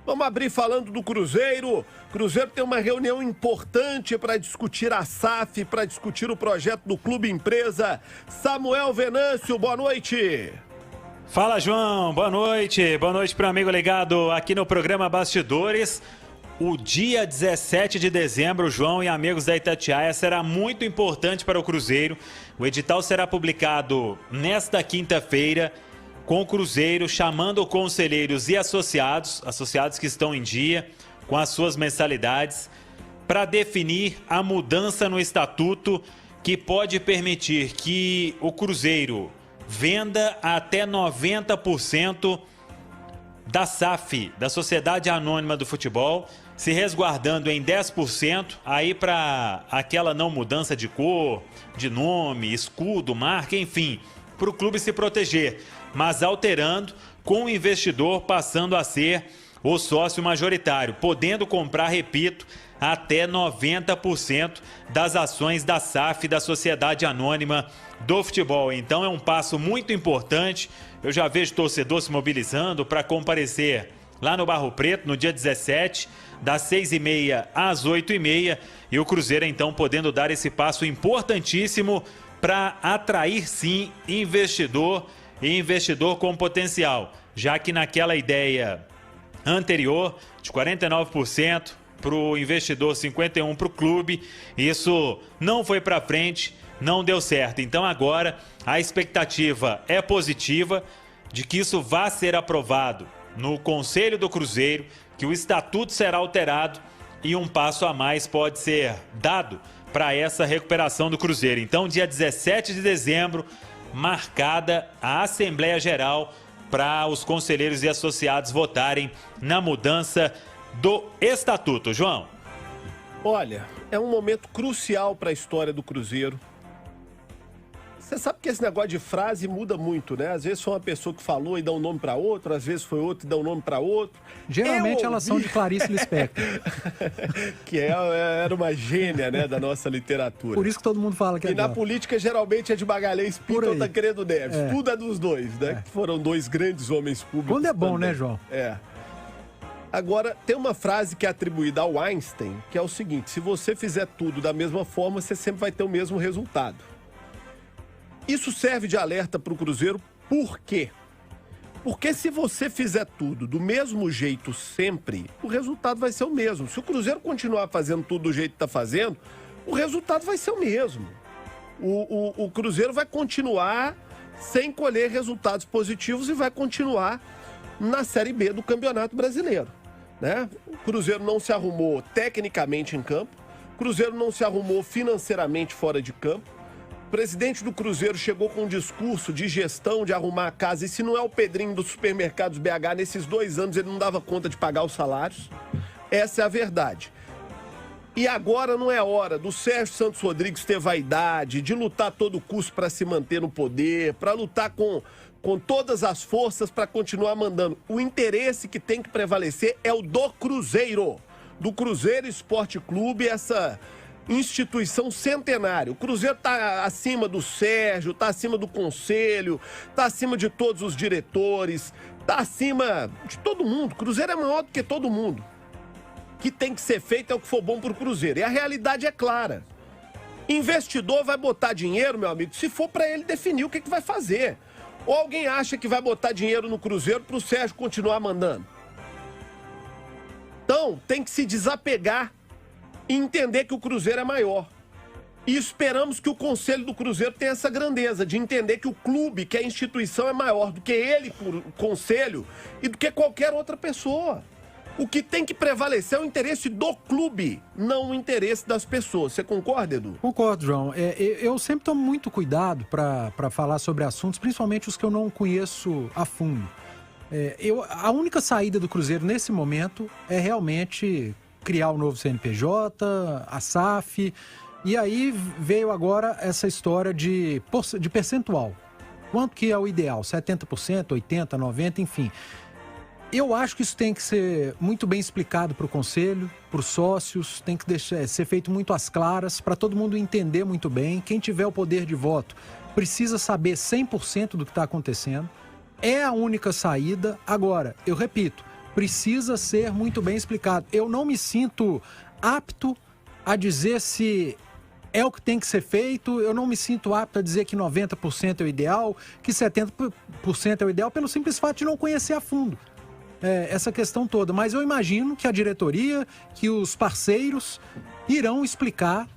Vamos abrir falando do Cruzeiro. Cruzeiro tem uma reunião importante para discutir a SAF, para discutir o projeto do Clube Empresa. Samuel Venâncio, boa noite. Fala, João, boa noite. Boa noite para o amigo ligado aqui no programa Bastidores. O dia 17 de dezembro, João e amigos da Itatiaia, será muito importante para o Cruzeiro. O edital será publicado nesta quinta-feira, com o Cruzeiro chamando conselheiros e associados que estão em dia, com as suas mensalidades, para definir a mudança no estatuto que pode permitir que o Cruzeiro venda até 90% da SAF, da Sociedade Anônima do Futebol, se resguardando em 10%, aí para aquela não mudança de cor, de nome, escudo, marca, enfim, para o clube se proteger, mas alterando com o investidor passando a ser o sócio majoritário, podendo comprar, repito, até 90% das ações da SAF, da Sociedade Anônima do Futebol. Então é um passo muito importante. Eu já vejo torcedor se mobilizando para comparecer lá no Barro Preto no dia 17, das 6h30 às 8h30, e o Cruzeiro então podendo dar esse passo importantíssimo para atrair sim investidor e investidor com potencial, já que naquela ideia anterior de 49% para o investidor, 51% para o clube, isso não foi para frente, não deu certo. Então agora a expectativa é positiva de que isso vá ser aprovado no Conselho do Cruzeiro, que o estatuto será alterado e um passo a mais pode ser dado para essa recuperação do Cruzeiro. Então, dia 17 de dezembro, marcada a Assembleia Geral para os conselheiros e associados votarem na mudança do estatuto. João. Olha, é um momento crucial para a história do Cruzeiro. Você sabe que esse negócio de frase muda muito, né? Às vezes foi uma pessoa que falou e dá um nome para outro, às vezes foi outro e dá um nome para outro. Geralmente elas são de Clarice Lispector. Que era uma gênia, né, da nossa literatura. Por isso que todo mundo fala que é E na dela. política geralmente é de Magalhães Pinto ou Tancredo Neves. É. Tudo é dos dois, né? Que foram dois grandes homens públicos. Quando é bom, também. né, João? É. Agora, tem uma frase que é atribuída ao Einstein, que é o seguinte: se você fizer tudo da mesma forma, você sempre vai ter o mesmo resultado. Isso serve de alerta para o Cruzeiro, por quê? Porque se você fizer tudo do mesmo jeito sempre, o resultado vai ser o mesmo. Se o Cruzeiro continuar fazendo tudo do jeito que está fazendo, o resultado vai ser o mesmo. O Cruzeiro vai continuar sem colher resultados positivos e vai continuar na Série B do Campeonato Brasileiro, né? O Cruzeiro não se arrumou tecnicamente em campo, o Cruzeiro não se arrumou financeiramente fora de campo. O presidente do Cruzeiro chegou com um discurso de gestão, de arrumar a casa, e se não é o Pedrinho dos supermercados BH, nesses 2 anos ele não dava conta de pagar os salários. Essa é a verdade. E agora não é hora do Sérgio Santos Rodrigues ter vaidade, de lutar a todo custo para se manter no poder, para lutar com todas as forças para continuar mandando. O interesse que tem que prevalecer é o do Cruzeiro, do Cruzeiro Esporte Clube, essa instituição centenária. O Cruzeiro está acima do Sérgio, está acima do Conselho, está acima de todos os diretores, está acima de todo mundo. O Cruzeiro é maior do que todo mundo. O que tem que ser feito é o que for bom para o Cruzeiro. E a realidade é clara. Investidor vai botar dinheiro, meu amigo, se for para ele definir o que vai fazer. Ou alguém acha que vai botar dinheiro no Cruzeiro para o Sérgio continuar mandando? Então, tem que se desapegar e entender que o Cruzeiro é maior. E esperamos que o Conselho do Cruzeiro tenha essa grandeza de entender que o clube, que a instituição é maior do que ele, por conselho, e do que qualquer outra pessoa. O que tem que prevalecer é o interesse do clube, não o interesse das pessoas. Você concorda, Edu? Concordo, João. Eu sempre tomo muito cuidado para falar sobre assuntos, principalmente os que eu não conheço a fundo. A única saída do Cruzeiro nesse momento é realmente criar o novo CNPJ, a SAF, e aí veio agora essa história de percentual. Quanto que é o ideal? 70%, 80%, 90%, enfim. Eu acho que isso tem que ser muito bem explicado para o Conselho, para os sócios, tem que ser feito muito às claras, para todo mundo entender muito bem. Quem tiver o poder de voto precisa saber 100% do que está acontecendo. É a única saída. Agora, eu repito, precisa ser muito bem explicado. Eu não me sinto apto a dizer se é o que tem que ser feito, eu não me sinto apto a dizer que 90% é o ideal, que 70% é o ideal, pelo simples fato de não conhecer a fundo essa questão toda. Mas eu imagino que a diretoria, que os parceiros irão explicar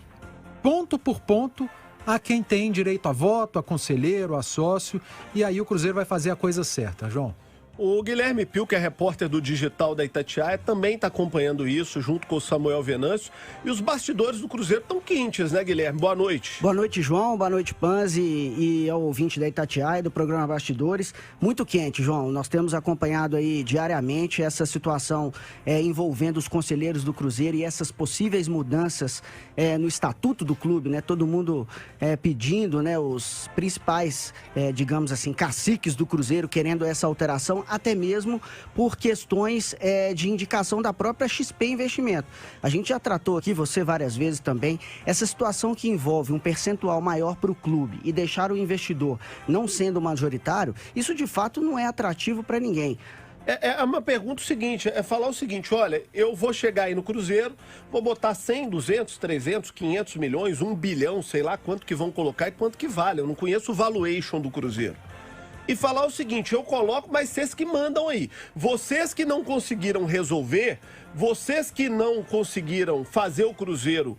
ponto por ponto a quem tem direito a voto, a conselheiro, a sócio, e aí o Cruzeiro vai fazer a coisa certa, João. O Guilherme Pio, que é repórter do Digital da Itatiaia, também está acompanhando isso, junto com o Samuel Venâncio. E os bastidores do Cruzeiro estão quentes, né, Guilherme? Boa noite. Boa noite, João. Boa noite, Panzi, e ao ouvinte da Itatiaia, do programa Bastidores. Muito quente, João. Nós temos acompanhado aí diariamente essa situação envolvendo os conselheiros do Cruzeiro e essas possíveis mudanças no estatuto do clube, né? Todo mundo pedindo, né? Os principais, digamos assim, caciques do Cruzeiro querendo essa alteração, até mesmo por questões de indicação da própria XP Investimento. A gente já tratou aqui, você várias vezes também, essa situação que envolve um percentual maior para o clube e deixar o investidor não sendo majoritário, isso de fato não é atrativo para ninguém. É uma pergunta seguinte, falar o seguinte, olha, eu vou chegar aí no Cruzeiro, vou botar 100, 200, 300, 500 milhões, 1 bilhão, sei lá quanto que vão colocar e quanto que vale. Eu não conheço o valuation do Cruzeiro. E falar o seguinte, eu coloco, mas vocês que mandam aí. Vocês que não conseguiram resolver, vocês que não conseguiram fazer o Cruzeiro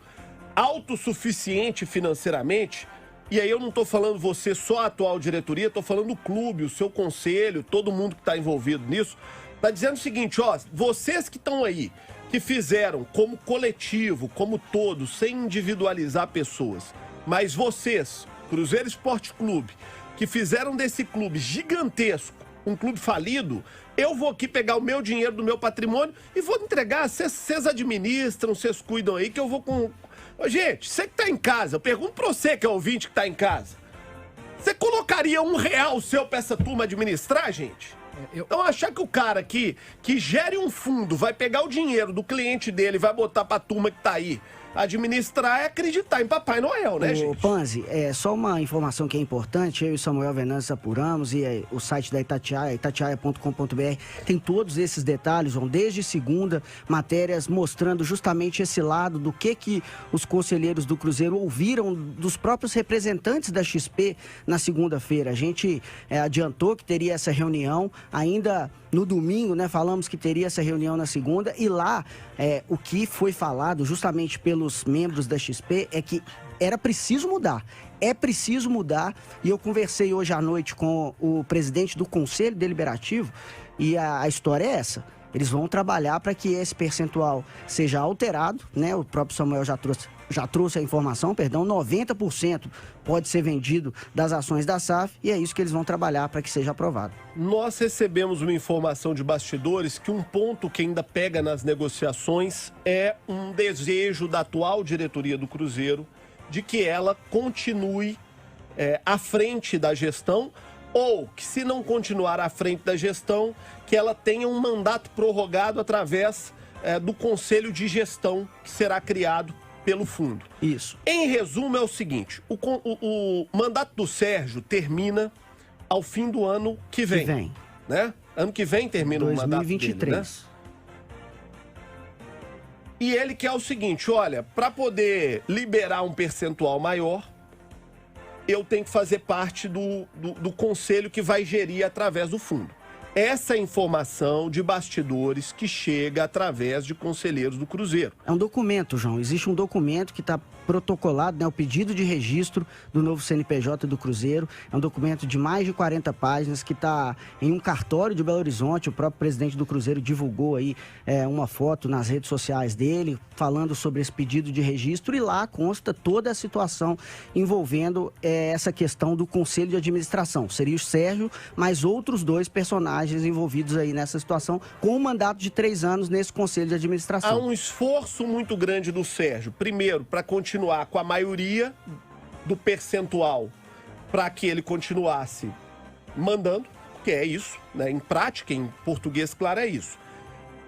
autossuficiente financeiramente, e aí eu não estou falando você só a atual diretoria, estou falando o clube, o seu conselho, todo mundo que está envolvido nisso, está dizendo o seguinte, ó, vocês que estão aí, que fizeram como coletivo, como todo, sem individualizar pessoas, mas vocês, Cruzeiro Esporte Clube, que fizeram desse clube gigantesco, um clube falido, eu vou aqui pegar o meu dinheiro do meu patrimônio e vou entregar, vocês administram, vocês cuidam aí, que eu vou com... Ô, gente, você que tá em casa, eu pergunto pra você que é ouvinte que tá em casa, você colocaria R$1 seu pra essa turma administrar, gente? Então achar que o cara que gere um fundo vai pegar o dinheiro do cliente dele e vai botar pra turma que tá aí administrar é acreditar em Papai Noel, né, gente? Panzi, só uma informação que é importante, eu e o Samuel Venâncio apuramos, e o site da Itatiaia, itatiaia.com.br, tem todos esses detalhes, João, desde segunda, matérias mostrando justamente esse lado do que os conselheiros do Cruzeiro ouviram dos próprios representantes da XP na segunda-feira. A gente adiantou que teria essa reunião ainda no domingo, né? Falamos que teria essa reunião na segunda, e lá o que foi falado justamente pelos membros da XP é que era preciso mudar. É preciso mudar, e eu conversei hoje à noite com o presidente do Conselho Deliberativo, e a história é essa. Eles vão trabalhar para que esse percentual seja alterado, né? O próprio Samuel já trouxe a informação, 90% pode ser vendido das ações da SAF, e é isso que eles vão trabalhar para que seja aprovado. Nós recebemos uma informação de bastidores que um ponto que ainda pega nas negociações é um desejo da atual diretoria do Cruzeiro de que ela continue à frente da gestão, ou que, se não continuar à frente da gestão, que ela tenha um mandato prorrogado através do Conselho de Gestão que será criado pelo fundo. Isso. Em resumo, é o seguinte, o mandato do Sérgio termina ao fim do ano que vem. Né? Ano que vem termina 2023. O mandato dele, né? E ele quer o seguinte, olha, para poder liberar um percentual maior, eu tenho que fazer parte do conselho que vai gerir através do fundo. Essa é a informação de bastidores que chega através de conselheiros do Cruzeiro. É um documento, João. Existe um documento que está protocolado, né? O pedido de registro do novo CNPJ do Cruzeiro. É um documento de mais de 40 páginas que está em um cartório de Belo Horizonte. O próprio presidente do Cruzeiro divulgou aí uma foto nas redes sociais dele, falando sobre esse pedido de registro, e lá consta toda a situação envolvendo essa questão do Conselho de Administração. Seria o Sérgio, mais outros 2 personagens envolvidos aí nessa situação, com um mandato de 3 anos nesse Conselho de Administração. Há um esforço muito grande do Sérgio, primeiro, para continuar com a maioria do percentual, para que ele continuasse mandando, que é isso, né? Em prática, em português claro, é isso.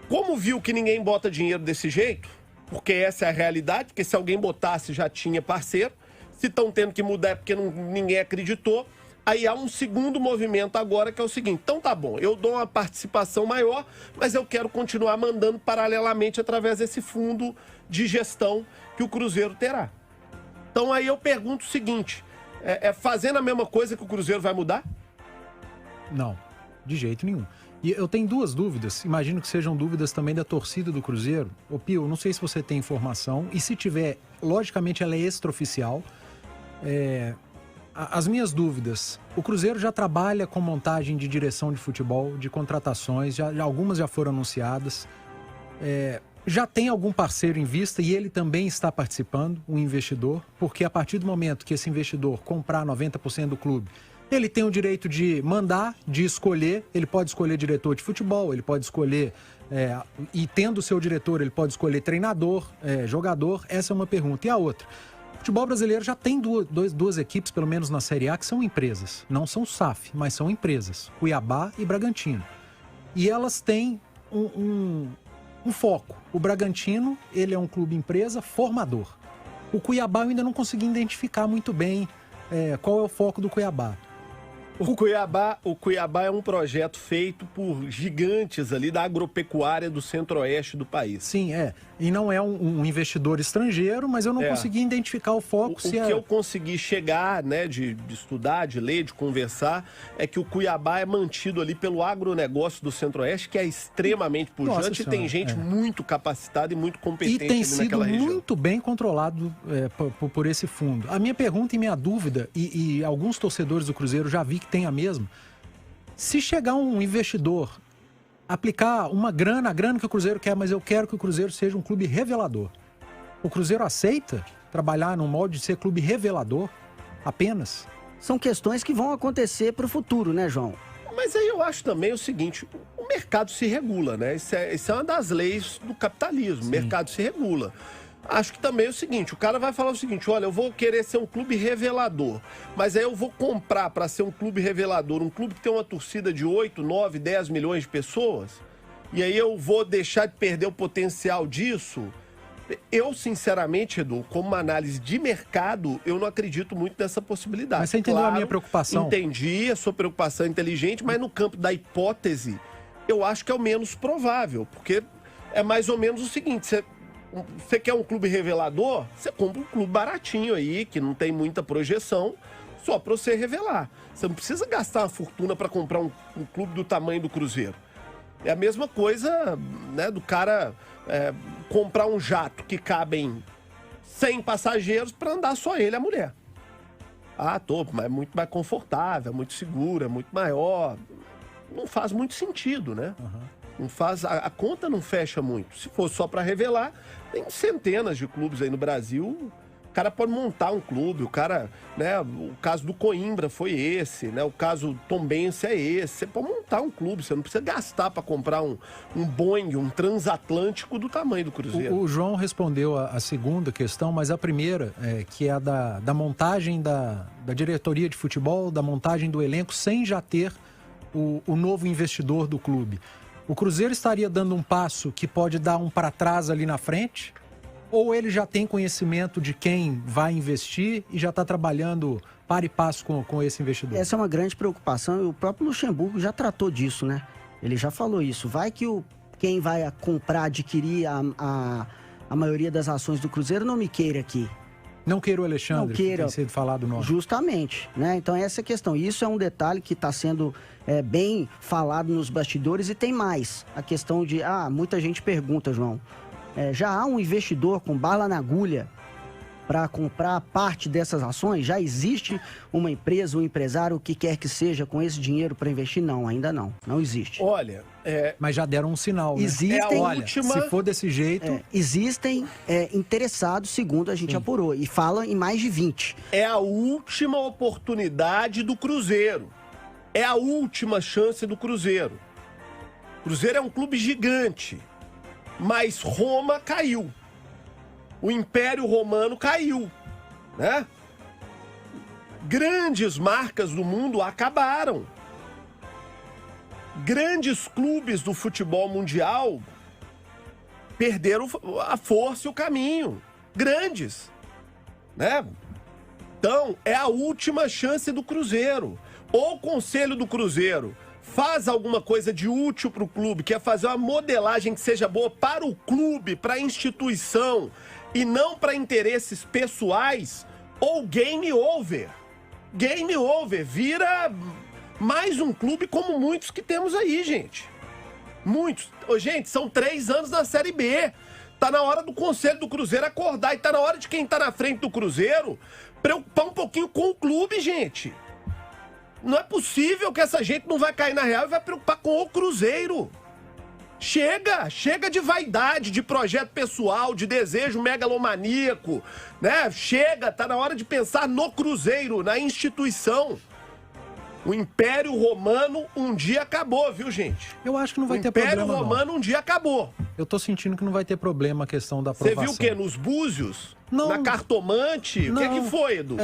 Como viu que ninguém bota dinheiro desse jeito, porque essa é a realidade, porque se alguém botasse já tinha parceiro, se estão tendo que mudar é porque ninguém acreditou, Aí há um segundo movimento agora que é o seguinte, então tá bom, eu dou uma participação maior, mas eu quero continuar mandando paralelamente através desse fundo de gestão que o Cruzeiro terá. Então aí eu pergunto o seguinte, fazendo a mesma coisa que o Cruzeiro vai mudar? Não, de jeito nenhum. E eu tenho duas dúvidas, imagino que sejam dúvidas também da torcida do Cruzeiro. Ô Pio, não sei se você tem informação, e se tiver, logicamente ela é extraoficial. As minhas dúvidas, o Cruzeiro já trabalha com montagem de direção de futebol, de contratações, algumas já foram anunciadas. Já tem algum parceiro em vista e ele também está participando, um investidor, porque a partir do momento que esse investidor comprar 90% do clube, ele tem o direito de mandar, de escolher, ele pode escolher diretor de futebol, ele pode escolher, e tendo o seu diretor, ele pode escolher treinador, jogador, essa é uma pergunta. E a outra, o futebol brasileiro já tem duas equipes, pelo menos na Série A, que são empresas, não são SAF, mas são empresas, Cuiabá e Bragantino. E elas têm um foco. O Bragantino, ele é um clube empresa formador. O Cuiabá eu ainda não consegui identificar muito bem qual é o foco do Cuiabá. O Cuiabá é um projeto feito por gigantes ali da agropecuária do centro-oeste do país. Sim, e não é um investidor estrangeiro, mas eu não consegui identificar o foco. O que eu consegui chegar, né, de estudar, de ler, de conversar, é que o Cuiabá é mantido ali pelo agronegócio do centro-oeste, que é extremamente pujante e tem gente muito capacitada e muito competente ali naquela região. E tem sido muito bem controlado por esse fundo. A minha pergunta e minha dúvida, e alguns torcedores do Cruzeiro já vi que tem a mesma, se chegar um investidor, aplicar uma grana, a grana que o Cruzeiro quer, mas eu quero que o Cruzeiro seja um clube revelador. O Cruzeiro aceita trabalhar no molde de ser clube revelador apenas? São questões que vão acontecer para o futuro, né, João? Mas aí eu acho também o seguinte, o mercado se regula, né? Isso é uma das leis do capitalismo, o mercado se regula. Acho que também é o seguinte, o cara vai falar o seguinte, olha, eu vou querer ser um clube revelador, mas aí eu vou comprar para ser um clube revelador, um clube que tem uma torcida de 8, 9, 10 milhões de pessoas, e aí eu vou deixar de perder o potencial disso. Eu, sinceramente, Edu, como uma análise de mercado, eu não acredito muito nessa possibilidade. Mas você entendeu a minha preocupação? Entendi, a sua preocupação é inteligente, mas no campo da hipótese, eu acho que é o menos provável, porque é mais ou menos o seguinte, você quer um clube revelador? Você compra um clube baratinho aí, que não tem muita projeção, só para você revelar. Você não precisa gastar uma fortuna para comprar um clube do tamanho do Cruzeiro. É a mesma coisa, né, do cara comprar um jato que cabem 100 passageiros para andar só ele e a mulher. Mas é muito mais confortável, é muito seguro, é muito maior. Não faz muito sentido, né? Não faz, a conta não fecha muito. Se for só para revelar, tem centenas de clubes aí no Brasil. O cara pode montar um clube, o cara, né? O caso do Coimbra foi esse, né? O caso Tombense é esse. Você pode montar um clube, você não precisa gastar para comprar um Boeing, um transatlântico do tamanho do Cruzeiro. O João respondeu a segunda questão, mas a primeira, que é a da montagem da diretoria de futebol, da montagem do elenco, sem já ter o novo investidor do clube. O Cruzeiro estaria dando um passo que pode dar um para trás ali na frente? Ou ele já tem conhecimento de quem vai investir e já está trabalhando para e passo com esse investidor? Essa é uma grande preocupação e o próprio Luxemburgo já tratou disso, né? Ele já falou isso. Vai que quem vai comprar, adquirir a maioria das ações do Cruzeiro não me queira aqui. Não queira o Alexandre, não queira, que tem sido falado o nome. Justamente, né? Então essa é a questão. Isso é um detalhe que está sendo bem falado nos bastidores e tem mais. A questão de, muita gente pergunta, João, já há um investidor com bala na agulha para comprar parte dessas ações? Já existe uma empresa, um empresário, o que quer que seja, com esse dinheiro para investir? Não, ainda não. Não existe. Olha, mas já deram um sinal, né? Existem, se for desse jeito... existem interessados, segundo a gente apurou, e fala em mais de 20. É a última oportunidade do Cruzeiro. É a última chance do Cruzeiro. O Cruzeiro é um clube gigante, mas Roma caiu. O Império Romano caiu, né? Grandes marcas do mundo acabaram. Grandes clubes do futebol mundial perderam a força e o caminho. Grandes, né? Então, é a última chance do Cruzeiro. ou o Conselho do Cruzeiro faz alguma coisa de útil para o clube, quer fazer uma modelagem que seja boa para o clube, para a instituição e não para interesses pessoais, ou game over. Game over, vira mais um clube como muitos que temos aí, gente. Muitos. Gente, são 3 anos na Série B. Tá na hora do Conselho do Cruzeiro acordar e tá na hora de quem tá na frente do Cruzeiro preocupar um pouquinho com o clube, gente. Não é possível que essa gente não vai cair na real e vai preocupar com o Cruzeiro. Chega de vaidade, de projeto pessoal, de desejo megalomaníaco, né? Chega, tá na hora de pensar no Cruzeiro, na instituição. O Império Romano um dia acabou, viu, gente? Eu acho que não vai ter problema, O Império Romano um dia acabou. Eu tô sentindo que não vai ter problema a questão da aprovação. Você viu o quê? Nos Búzios? Não. Na Cartomante? Não. O que foi, Edu?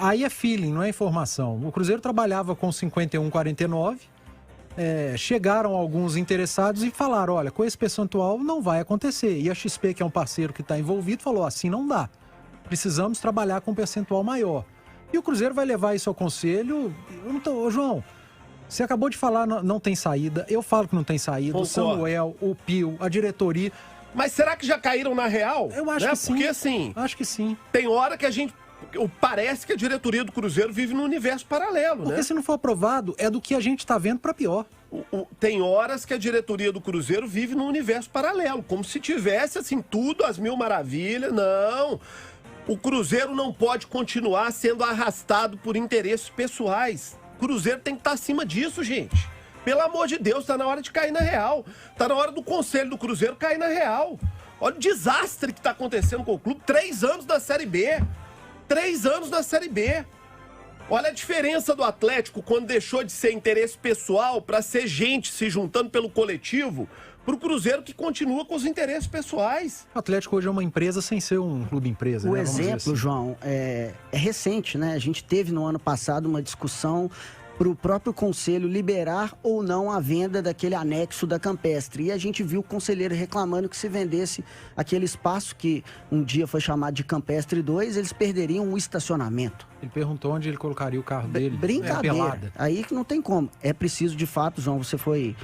Aí é feeling, não é informação. O Cruzeiro trabalhava com 51,49. Chegaram alguns interessados e falaram, olha, com esse percentual não vai acontecer. E a XP, que é um parceiro que está envolvido, falou, assim não dá. Precisamos trabalhar com um percentual maior. E o Cruzeiro vai levar isso ao conselho. Ô, João, você acabou de falar, não tem saída. Eu falo que não tem saída. Concordo. O Samuel, o Pio, a diretoria. Mas será que já caíram na real? Eu acho que sim. Porque assim, Acho que sim. tem hora que a gente... Parece que a diretoria do Cruzeiro vive num universo paralelo, Porque né? se não for aprovado, é do que a gente está vendo para pior. Tem horas que a diretoria do Cruzeiro vive num universo paralelo, como se tivesse, assim, tudo às mil maravilhas. Não, o Cruzeiro não pode continuar sendo arrastado por interesses pessoais. O Cruzeiro tem que estar acima disso, gente. Pelo amor de Deus, tá na hora de cair na real. Tá na hora do Conselho do Cruzeiro cair na real. Olha o desastre que tá acontecendo com o clube. 3 anos da Série B. 3 anos da Série B. Olha a diferença do Atlético quando deixou de ser interesse pessoal para ser gente se juntando pelo coletivo, pro Cruzeiro que continua com os interesses pessoais. O Atlético hoje é uma empresa sem ser um clube empresa. O né? Vamos dizer exemplo, assim. João, é recente, né? A gente teve no ano passado uma discussão para o próprio conselho liberar ou não a venda daquele anexo da Campestre. E a gente viu o conselheiro reclamando que se vendesse aquele espaço que um dia foi chamado de Campestre 2, eles perderiam um estacionamento. Ele perguntou onde ele colocaria o carro dele. Brincadeira. Pelada. Aí que não tem como. É preciso, de fato, João, você foi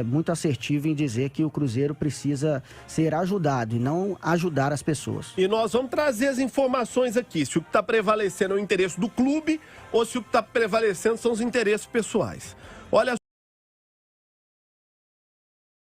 muito assertivo em dizer que o Cruzeiro precisa ser ajudado e não ajudar as pessoas. E nós vamos trazer as informações aqui, se o que está prevalecendo é o interesse do clube ou se o que está prevalecendo são os interesses pessoais. Olha